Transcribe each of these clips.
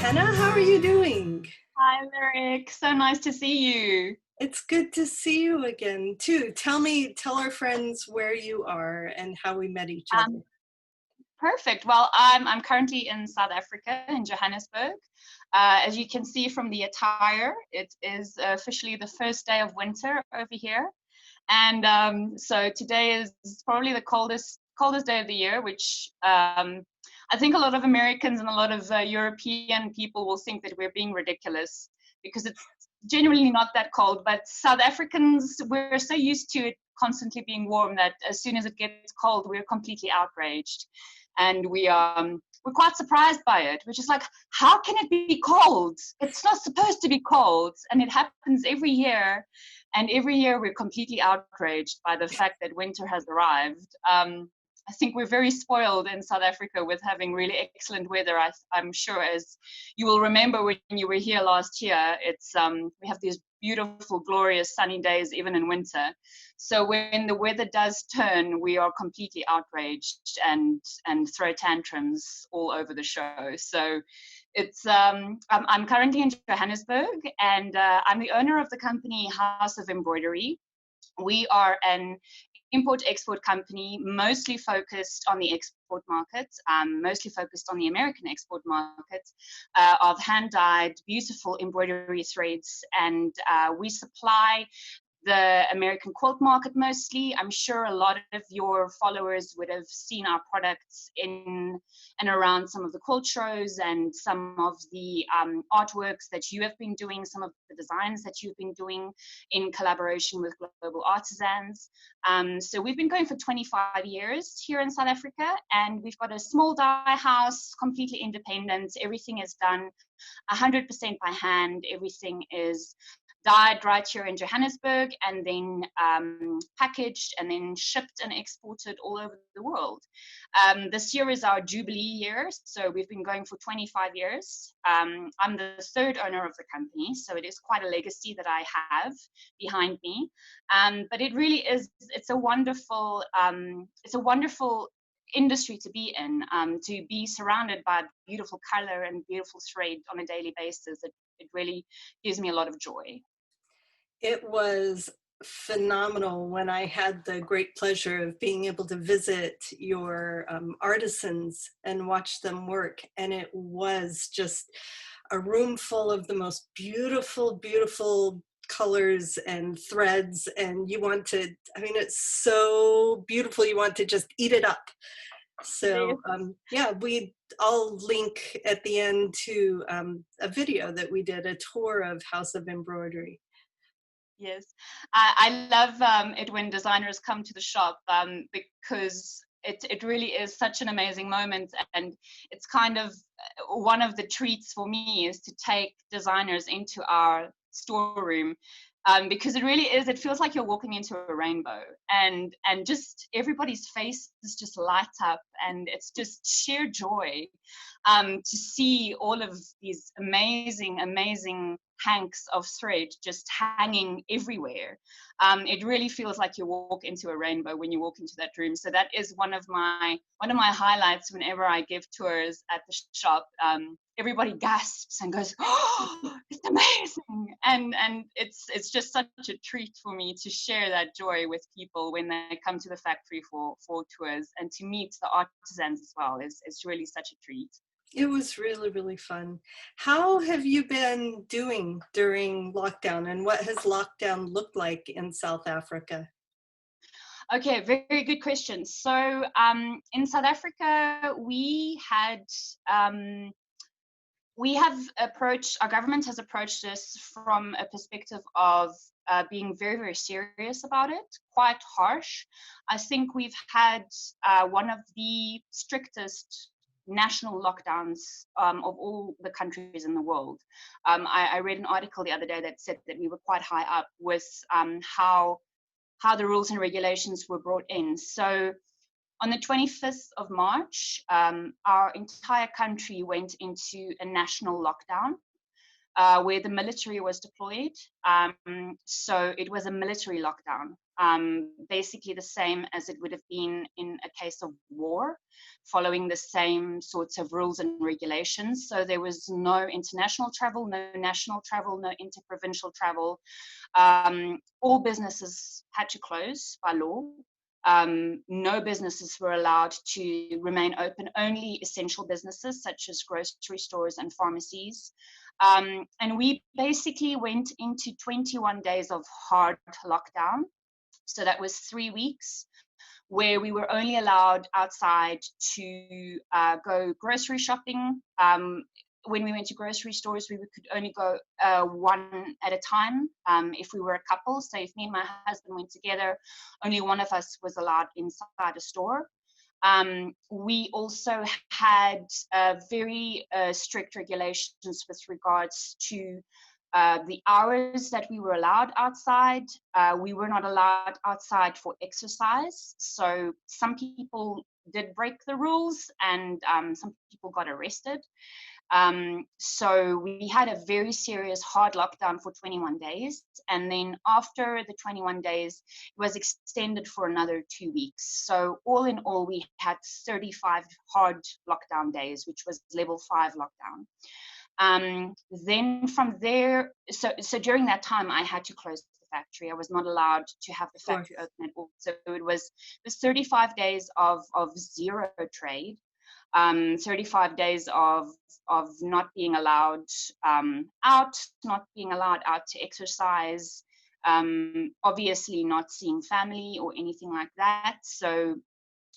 Henna, how are you doing? Hi, Lyric. So nice to see you. It's good to see you again, too. Tell our friends where you are and how we met each Um, other. Perfect. Well, I'm currently in South Africa, in Johannesburg. As you can see from the attire, it is officially the first day of winter over here, and so today is probably the coldest day of the year, which I think a lot of Americans and a lot of European people will think that we're being ridiculous because it's genuinely not that cold. But South Africans, we're so used to it constantly being warm that as soon as it gets cold, we're completely outraged, and we're quite surprised by it. We're just like, how can it be cold? It's not supposed to be cold, and it happens every year. And every year we're completely outraged by the fact that winter has arrived. I think we're very spoiled in South Africa with having really excellent weather. I'm sure, as you will remember when you were here last year, it's we have these beautiful, glorious sunny days even in winter. So when the weather does turn, we are completely outraged and throw tantrums all over the show. So it's I'm currently in Johannesburg, and I'm the owner of the company House of Embroidery. We are an import-export company, mostly focused on the export market, mostly focused on the American export market, of hand-dyed, beautiful embroidery threads, and we supply the American quilt market mostly. I'm sure a lot of your followers would have seen our products in and around some of the quilt shows and some of the artworks that you have been doing, some of the designs that you've been doing in collaboration with global artisans. So we've been going for 25 years here in South Africa, and we've got a small dye house, completely independent. Everything is done 100% by hand. Everything is dyed right here in Johannesburg, and then packaged and then shipped and exported all over the world. This year is our Jubilee year, so we've been going for 25 years. I'm the third owner of the company, so it is quite a legacy that I have behind me. But it really is, it's a wonderful industry to be in, to be surrounded by beautiful color and beautiful thread on a daily basis. It really gives me a lot of joy. It was phenomenal when I had the great pleasure of being able to visit your artisans and watch them work. And it was just a room full of the most beautiful, beautiful colors and threads. And you want to, I mean, it's so beautiful, you want to just eat it up. So yeah, I'll link at the end to a video that we did, a tour of House of Embroidery. Yes, I love it when designers come to the shop, because it really is such an amazing moment, and it's kind of one of the treats for me is to take designers into our storeroom, because it really is, it feels like you're walking into a rainbow, and just everybody's faces just light up, and it's just sheer joy to see all of these amazing hanks of thread just hanging everywhere. It really feels like you walk into a rainbow when you walk into that room. So that is one of my highlights whenever I give tours at the shop. Everybody gasps and goes, "Oh, it's amazing!" And it's just such a treat for me to share that joy with people when they come to the factory for tours, and to meet the artisans as well is really such a treat. It was really, really fun. How have you been doing during lockdown, and what has lockdown looked like in South Africa? Okay, very good question. So in South Africa, our government has approached us from a perspective of being very, very serious about it, quite harsh. I think we've had one of the strictest national lockdowns of all the countries in the world. I read an article the other day that said that we were quite high up with how the rules and regulations were brought in. So on the 25th of March, our entire country went into a national lockdown, where the military was deployed. So it was a military lockdown basically the same as it would have been in a case of war, following the same sorts of rules and regulations. So there was no international travel, no national travel, no interprovincial travel. All businesses had to close by law. No businesses were allowed to remain open, only essential businesses such as grocery stores and pharmacies. And we basically went into 21 days of hard lockdown. So that was 3 weeks where we were only allowed outside to go grocery shopping. When we went to grocery stores, we could only go one at a time if we were a couple. So if me and my husband went together, only one of us was allowed inside a store. We also had very strict regulations with regards to the hours that we were allowed outside. We were not allowed outside for exercise. So some people did break the rules, and some people got arrested. So we had a very serious hard lockdown for 21 days. And then after the 21 days, it was extended for another 2 weeks. So all in all, we had 35 hard lockdown days, which was level 5 lockdown. Then from there, so during that time, I had to close the factory. I was not allowed to have the factory open at all. So it was 35 days of zero trade. 35 days of not being allowed out, not being allowed out to exercise, obviously not seeing family or anything like that. So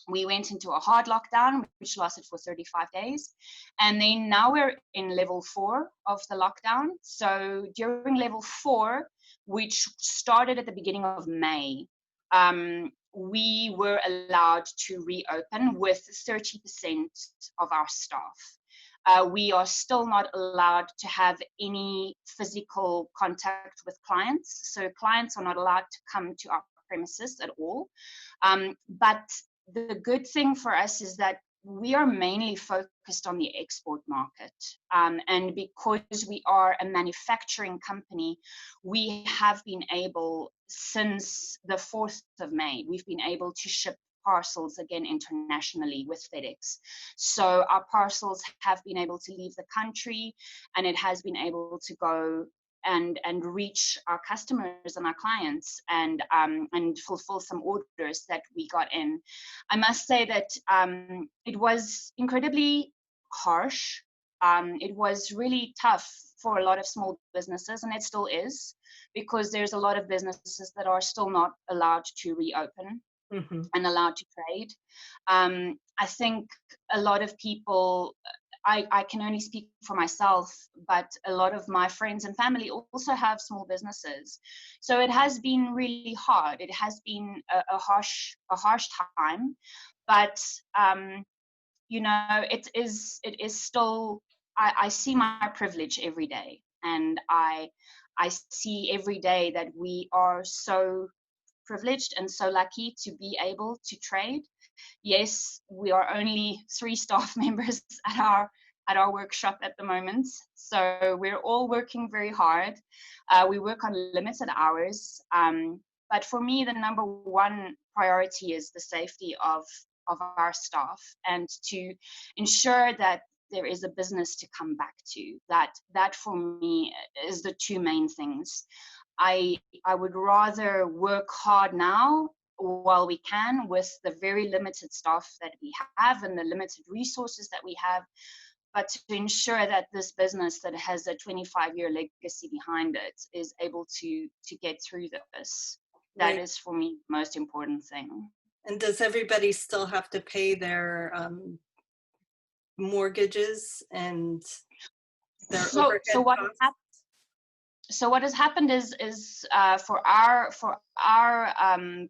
we went into a hard lockdown, which lasted for 35 days. And then now we're in level 4 of the lockdown. So during level 4, which started at the beginning of May, we were allowed to reopen with 30% of our staff. We are still not allowed to have any physical contact with clients. So clients are not allowed to come to our premises at all. But the good thing for us is that we are mainly focused on the export market. And because we are a manufacturing company, we have been able, since the 4th of May, we've been able to ship parcels again internationally with FedEx. So our parcels have been able to leave the country, and it has been able to go and reach our customers and our clients, and fulfill some orders that we got in. I must say that it was incredibly harsh. It was really tough for a lot of small businesses, and it still is, because there's a lot of businesses that are still not allowed to reopen and allowed to trade. I think a lot of people, I can only speak for myself, but a lot of my friends and family also have small businesses. So it has been really hard. It has been a harsh time, but it is still, I see my privilege every day, and I see every day that we are so privileged and so lucky to be able to trade. Yes, we are only 3 staff members at our workshop at the moment, so we're all working very hard. We work on limited hours, but for me, the number one priority is the safety of our staff, and to ensure that there is a business to come back to. That for me is the 2 main things. I would rather work hard now while we can with the very limited staff that we have and the limited resources that we have, but to ensure that this business that has a 25-year legacy behind it is able to get through this. That Right. is, for me, the most important thing. And does everybody still have to pay their mortgages and their overhead So what costs? what has happened is for our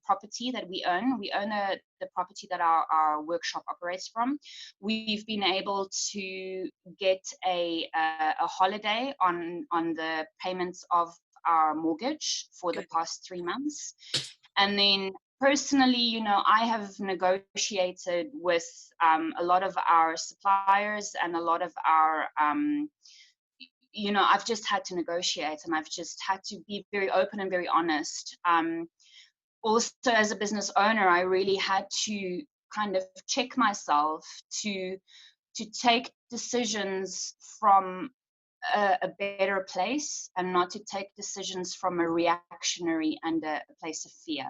property that we own the property that our workshop operates from. We've been able to get a holiday on the payments of our mortgage for the past 3 months, and then personally, I have negotiated with a lot of our suppliers and a lot of our I've just had to negotiate, and I've just had to be very open and very honest. also as a business owner, I really had to kind of check myself to take decisions from a better place, and not to take decisions from a reactionary and a place of fear,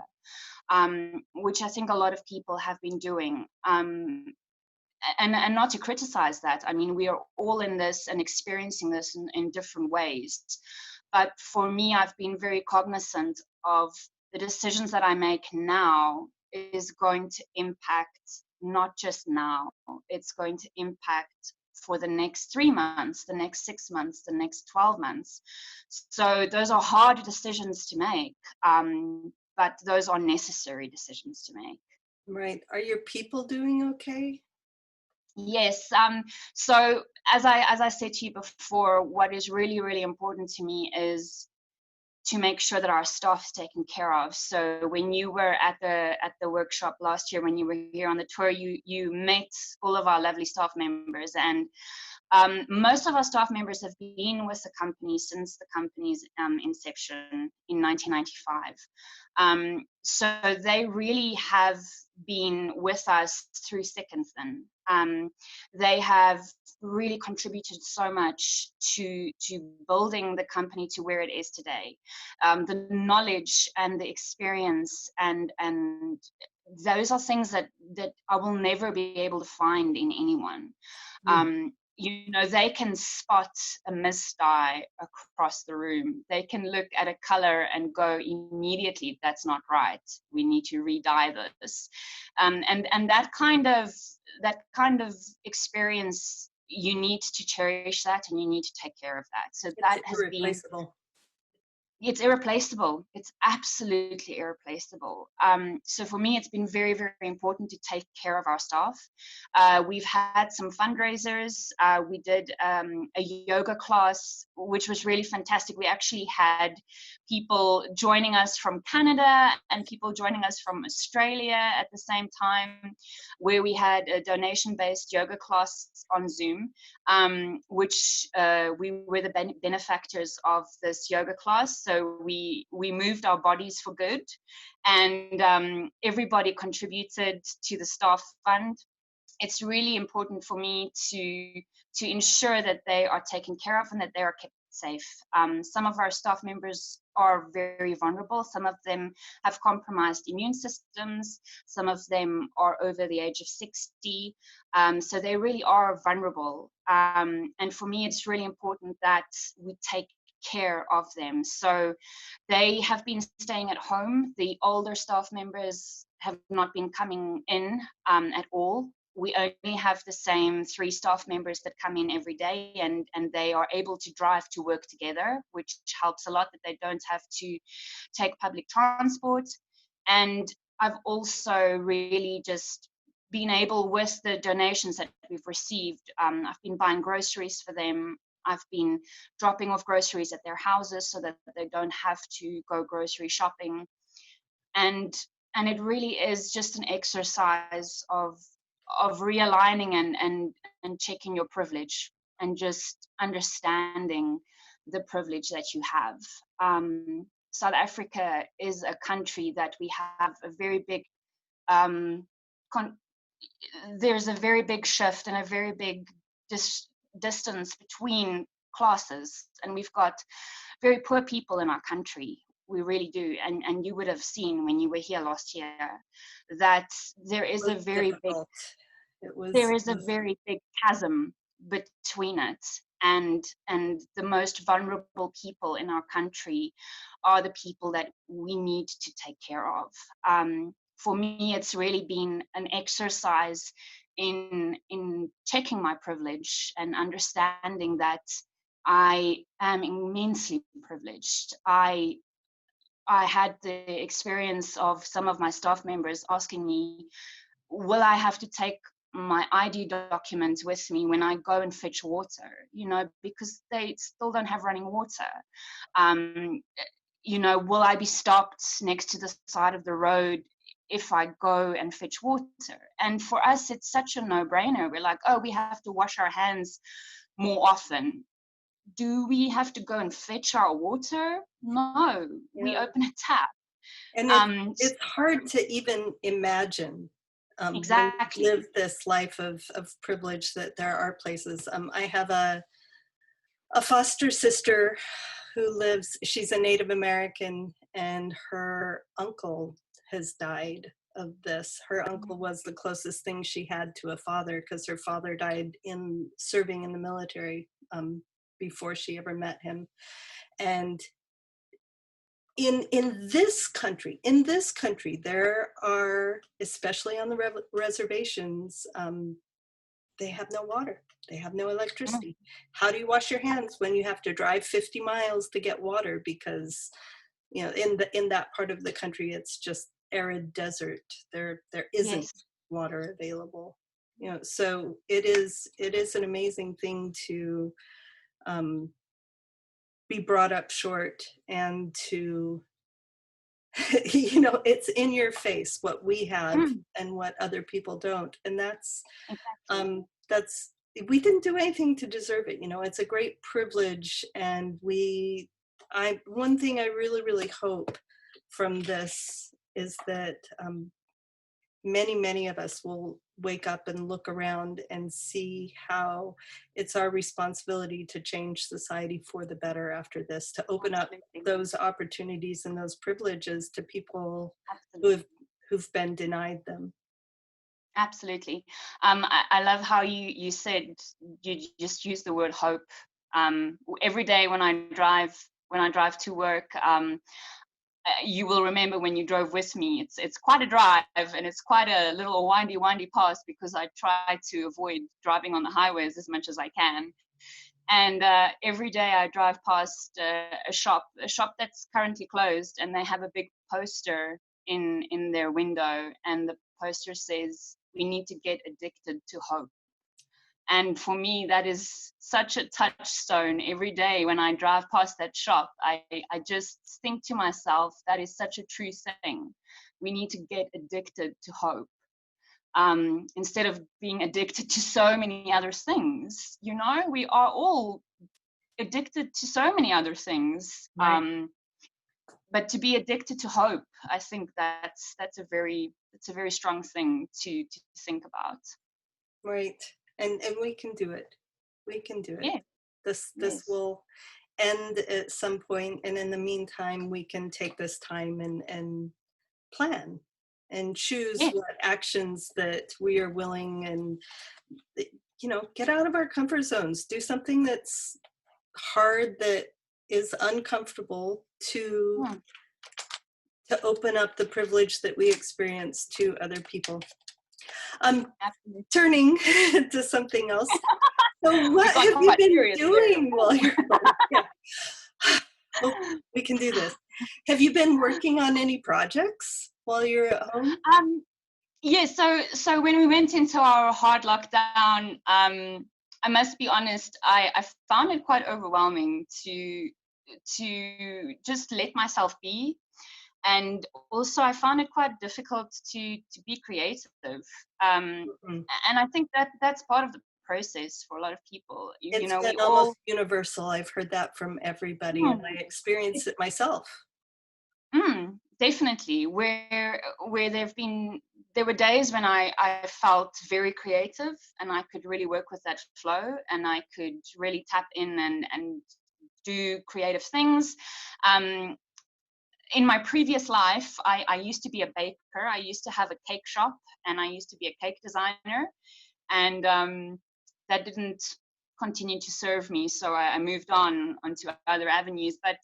which I think a lot of people have been doing. And not to criticize that. I mean, we are all in this and experiencing this in different ways. But for me, I've been very cognizant of the decisions that I make now is going to impact not just now, it's going to impact for the next 3 months, the next 6 months, the next 12 months. So those are hard decisions to make, but those are necessary decisions to make. Right. Are your people doing okay? Yes. So as I said to you before, what is really, really important to me is to make sure that our staff is taken care of. So when you were at the workshop last year, when you were here on the tour, you met all of our lovely staff members, and most of our staff members have been with the company since the company's inception in 1995. So they really have been with us through thick and thin. They have really contributed so much to building the company to where it is today. The knowledge and the experience and those are things that I will never be able to find in anyone. You know, they can spot a misdye across the room. They can look at a color and go immediately, that's not right. We need to re-dye this. And that kind of experience, you need to cherish that, and you need to take care of that. So that has been, it's irreplaceable. It's absolutely irreplaceable. So for me, it's been very, very important to take care of our staff. We've had some fundraisers. We did a yoga class, which was really fantastic. We actually had people joining us from Canada and people joining us from Australia at the same time, where we had a donation-based yoga class on Zoom, which we were the benefactors of this yoga class. So we moved our bodies for good, and everybody contributed to the staff fund. It's really important for me to ensure that they are taken care of and that they are kept safe. Some of our staff members are very vulnerable. Some of them have compromised immune systems. Some of them are over the age of 60. So they really are vulnerable. And for me, it's really important that we take care of them. So they have been staying at home. The older staff members have not been coming in at all. We only have the same 3 staff members that come in every day, and they are able to drive to work together, which helps a lot, that they don't have to take public transport. And I've also really just been able, with the donations that we've received, I've been buying groceries for them. I've been dropping off groceries at their houses so that they don't have to go grocery shopping. And it really is just an exercise of realigning and checking your privilege, and just understanding the privilege that you have. South Africa is a country that we have a very big, there's a very big shift and a very big distance between classes, and we've got very poor people in our country. We really do, and you would have seen when you were here last year that there is a very big chasm between it, and the most vulnerable people in our country are the people that we need to take care of. For me, it's really been an exercise in checking my privilege and understanding that I am immensely privileged. I had the experience of some of my staff members asking me, will I have to take my ID documents with me when I go and fetch water, because they still don't have running water. Will I be stopped next to the side of the road if I go and fetch water? And for us, it's such a no-brainer. We're like, oh, we have to wash our hands more often. Do we have to go and fetch our water? No, we open a tap. And it's hard to even imagine when you Exactly. live this life of privilege that there are places. I have a foster sister who lives, she's a Native American, and her uncle has died of this. Her uncle was the closest thing she had to a father because her father died in serving in the military before she ever met him. And in this country, there are, especially on the reservations, they have no water. They have no electricity. How do you wash your hands when you have to drive 50 miles to get water? Because, you know, in that part of the country, it's just arid desert. There isn't Yes. water available. You know, so it is an amazing thing to be brought up short and to you know, it's in your face what we have and what other people don't, and Exactly. that's we didn't do anything to deserve it. You know, it's a great privilege, and one thing I really hope from this is that many of us will wake up and look around and see how it's our responsibility to change society for the better after this, to open up Absolutely. those opportunities and those privileges to people Absolutely. who've been denied them. Absolutely. I love how you said, you just use the word hope. Every day when I drive to work, you will remember when you drove with me. It's quite a drive, and it's quite a little windy path because I try to avoid driving on the highways as much as I can. And every day I drive past a shop that's currently closed, and they have a big poster in their window, and the poster says, "We need to get addicted to hope." And for me, that is such a touchstone. Every day when I drive past that shop, I just think to myself, that is such a true thing. We need to get addicted to hope. Instead of being addicted to so many other things. You know, we are all addicted to so many other things. Right. But to be addicted to hope, I think that's a very strong thing to think about. Right. And we can do it. We can do it. Yeah. This Yes. will end at some point, and in the meantime we can take this time and plan and choose Yes. what actions that we are willing and, you know, get out of our comfort zones, do something that's hard, that is uncomfortable, Yeah. to open up the privilege that we experience to other people. Absolutely. Turning to something else. So We what got have you quite been serious there. doing while you're home? Yeah. Oh, we can do this. Have you been working on any projects while you're at home? Um, yeah, so when we went into our hard lockdown, I must be honest, I found it quite overwhelming to just let myself be. And also I found it quite difficult to be creative. Mhm. And I think that's part of the process for a lot of people. You It's know, been we almost all universal. I've heard that from everybody, and mm, I experience it myself. definitely where there were days when I felt very creative and I could really work with that flow and I could really tap in and do creative things. Um, in my previous life, I used to be a baker. I used to have a cake shop and I used to be a cake designer. And that didn't continue to serve me. So I moved on onto other avenues. But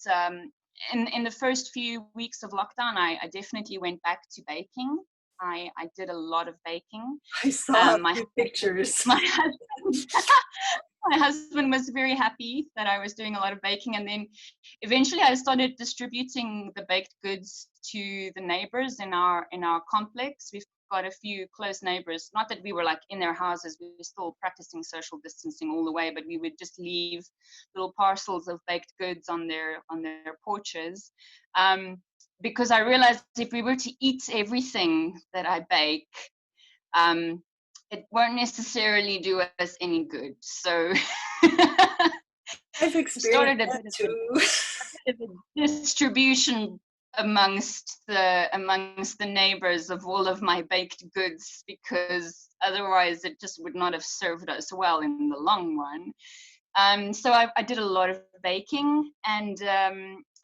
in the first few weeks of lockdown, I definitely went back to baking. I did a lot of baking. I saw a My few pictures. my husband my husband was very happy that I was doing a lot of baking, and then eventually I started distributing the baked goods to the neighbors in our complex. We've got a few close neighbors, not that we were like in their houses, we were still practicing social distancing all the way, but we would just leave little parcels of baked goods on their porches, because I realized if we were to eat everything that I bake, um, it won't necessarily do us any good. So I've we started experienced a that bit too. of a distribution amongst the neighbors of all of my baked goods, because otherwise it just would not have served us well in the long run. So I did a lot of baking, and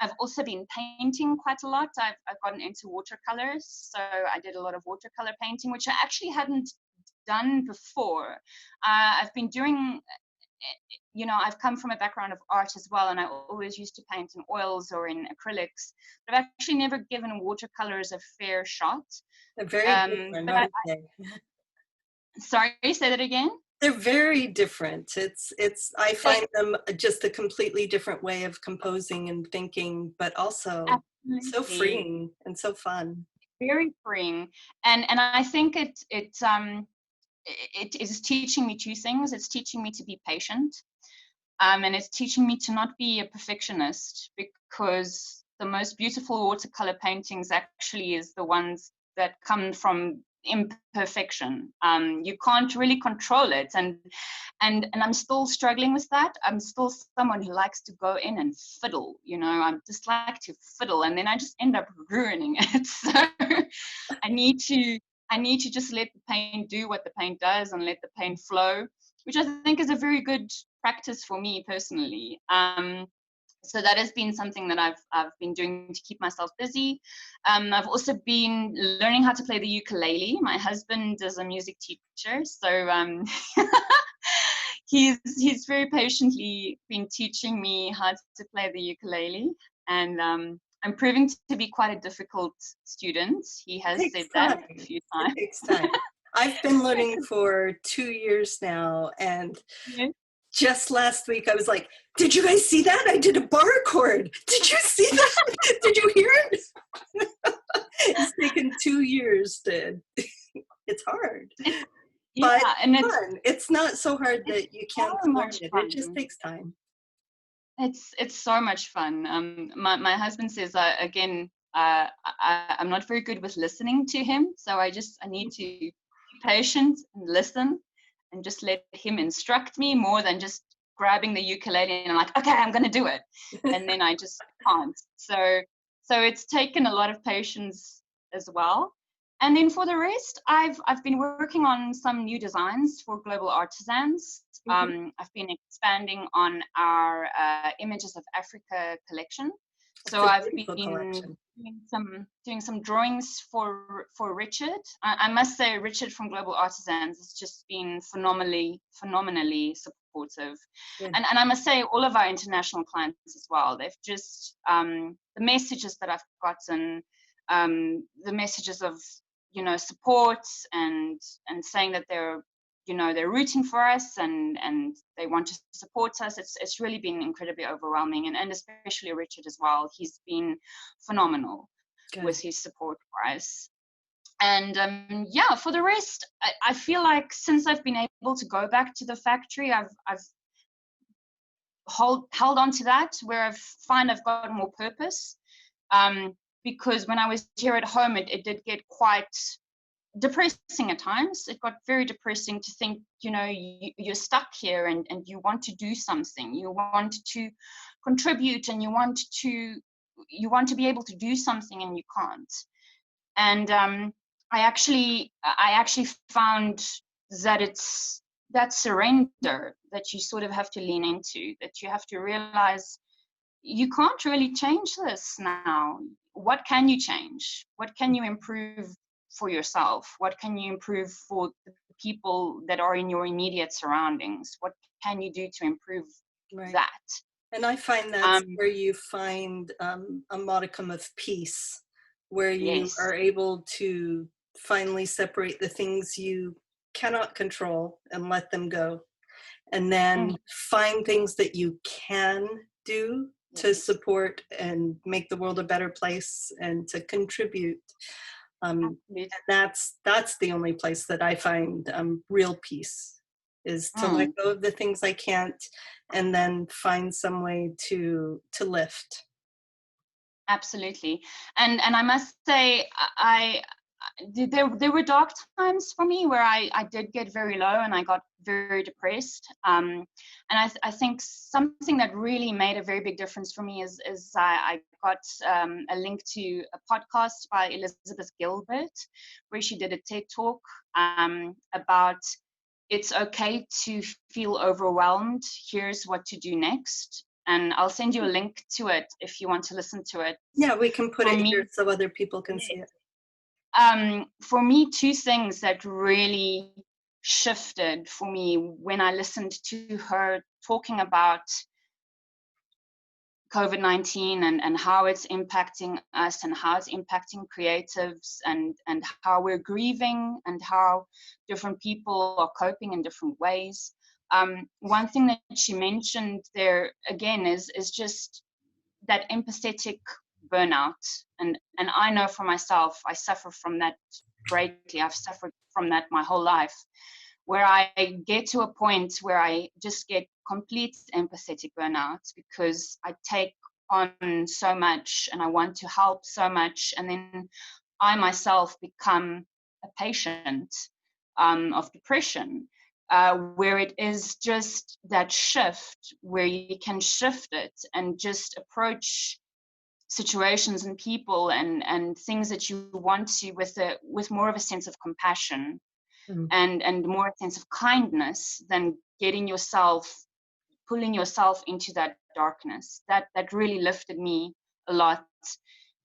I've also been painting quite a lot. I've gotten into watercolors, so I did a lot of watercolor painting, which I actually hadn't done before. I've been doing, I've come from a background of art as well, and I always used to paint in oils or in acrylics, but I've actually never given watercolors a fair shot. They're very different, But aren't they? sorry, say that again. They're very different. I find them just a completely different way of composing and thinking, but also so Absolutely. freeing and so fun. Very freeing, and I think it is teaching me two things. It's teaching me to be patient, and it's teaching me to not be a perfectionist, because the most beautiful watercolor paintings actually is the ones that come from imperfection. You can't really control it, and I'm still struggling with that. I'm still someone who likes to go in and fiddle. I just like to fiddle, and then I just end up ruining it. So I need to just let the paint do what the paint does and let the paint flow, which I think is a very good practice for me personally. So that has been something that I've been doing to keep myself busy. I've also been learning how to play the ukulele. My husband is a music teacher, so he's very patiently been teaching me how to play the ukulele, and I'm proving to be quite a difficult student. He has said that a few times. It takes time. I've been learning for 2 years now, and just last week I was like, did you guys see that? I did a bar chord. Did you see that? Did you hear it? It's taken 2 years it's hard. But and fun. It's not so hard that you can't learn it. Fun. It just takes time. It's so much fun. My husband says, again, I'm not very good with listening to him, so I need to be patient and listen, and just let him instruct me more than just grabbing the ukulele and I'm like, okay, I'm going to do it, and then I just can't. So it's taken a lot of patience as well. And then for the rest, I've been working on some new designs for Global Artisans. I've been expanding on our Images of Africa collection. So I've been doing some drawings for Richard. I must say, Richard from Global Artisans has just been phenomenally supportive. Yeah. And I must say, all of our international clients as well. They've just the messages that I've gotten, the messages of support and saying that they're rooting for us and they want to support us. It's really been incredibly overwhelming, and especially Richard as well. He's been phenomenal with his support for us. And for the rest, I feel like since I've been able to go back to the factory, I've held on to that, where I've got more purpose. Because when I was here at home, it did get quite depressing at times. It got very depressing to think, you're stuck here and you want to do something. You want to contribute, and you want to be able to do something, and you can't. And I actually found that it's that surrender that you sort of have to lean into, that you have to realize you can't really change this now. What can you change? What can you improve for yourself? What can you improve for the people that are in your immediate surroundings? What can you do to improve that? And I find that's where you find a modicum of peace, where you are able to finally separate the things you cannot control and let them go, and then find things that you can do to support and make the world a better place and to contribute. And that's the only place that I find real peace, is to let go of the things I can't, and then find some way to lift. Absolutely. And I must say, there were dark times for me where I did get very low and I got very depressed. And I think something that really made a very big difference for me is I got a link to a podcast by Elizabeth Gilbert, where she did a TED talk about it's okay to feel overwhelmed. Here's what to do next. And I'll send you a link to it if you want to listen to it. Yeah, we can put For it me, here so other people can see it. For me, two things that really shifted for me when I listened to her talking about COVID-19 and how it's impacting us and how it's impacting creatives and how we're grieving and how different people are coping in different ways. One thing that she mentioned there again is just that empathetic burnout. And I know for myself, I suffer from that greatly. I've suffered from that my whole life, where I get to a point where I just get complete empathetic burnout because I take on so much and I want to help so much. And then I myself become a patient of depression, where it is just that shift where you can shift it and just approach situations and people and things that you want to with more of a sense of compassion and more a sense of kindness than pulling yourself into that darkness. That really lifted me a lot.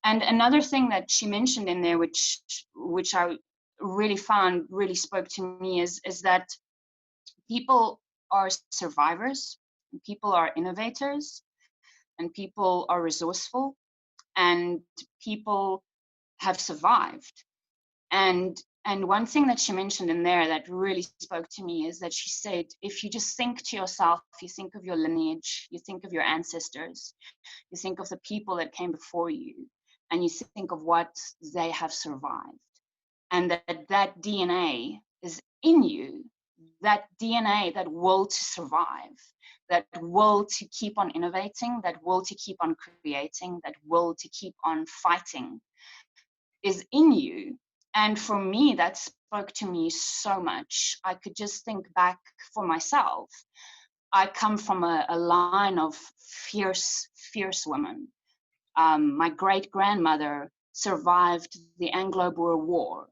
And another thing that she mentioned in there, which I really found really spoke to me, is that people are survivors, and people are innovators, and people are resourceful, and people have survived. And one thing that she mentioned in there that really spoke to me is that she said, if you just think to yourself, you think of your lineage, you think of your ancestors, you think of the people that came before you, and you think of what they have survived, and that DNA is in you, that DNA, that will to survive, that will to keep on innovating, that will to keep on creating, that will to keep on fighting is in you. And for me, that spoke to me so much. I could just think back for myself. I come from a line of fierce women. My great-grandmother survived the Anglo-Boer War.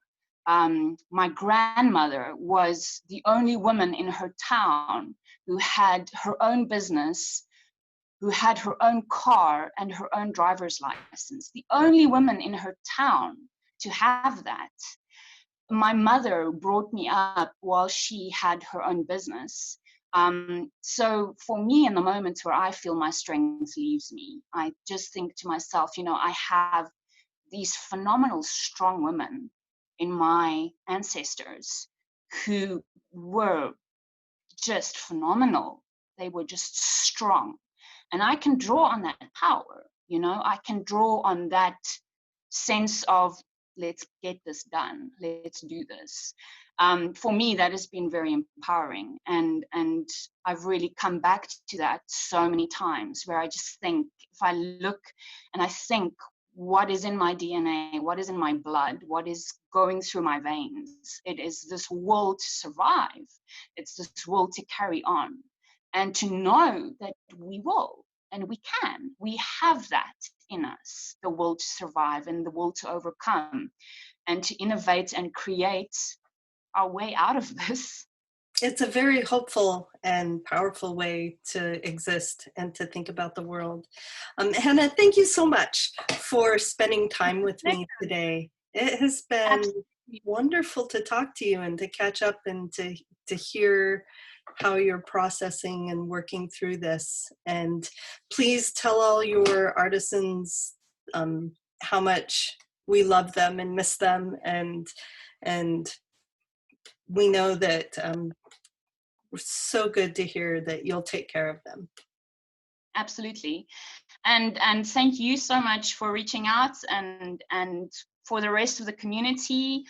My grandmother was the only woman in her town who had her own business, who had her own car and her own driver's license. The only woman in her town to have that. My mother brought me up while she had her own business. So for me, in the moments where I feel my strength leaves me, I just think to myself, I have these phenomenal, strong women in my ancestors who were just phenomenal. They were just strong. And I can draw on that power, I can draw on that sense of, let's get this done, let's do this. For me, that has been very empowering. And I've really come back to that so many times, where I just think, if I look and I think, what is in my DNA, what is in my blood, what is going through my veins, it is this will to survive. It's this will to carry on, and to know that we will. And we can. We have that in us, the will to survive and the will to overcome and to innovate and create our way out of this. It's a very hopeful and powerful way to exist and to think about the world. Hannah, thank you so much for spending time with me today. It has been wonderful to talk to you and to catch up and to hear how you're processing and working through this. And please tell all your artisans how much we love them and miss them, and we know that it's so good to hear that you'll take care of them. Absolutely. And thank you so much for reaching out, and for the rest of the community,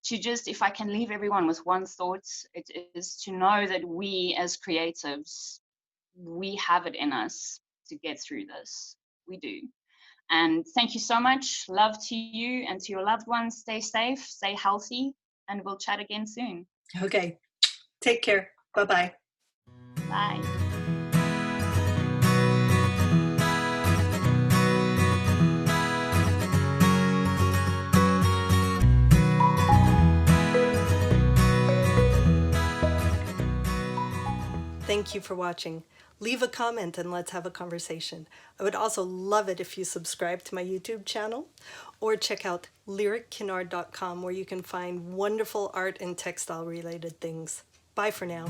to just, if I can leave everyone with one thought, it is to know that we as creatives, we have it in us to get through this. We do. And thank you so much. Love to you and to your loved ones. Stay safe, stay healthy, and we'll chat again soon. Okay. Take care. Bye-bye. Bye. Thank you for watching. Leave a comment and let's have a conversation. I would also love it if you subscribe to my YouTube channel or check out lyrickinard.com where you can find wonderful art and textile related things. Bye for now.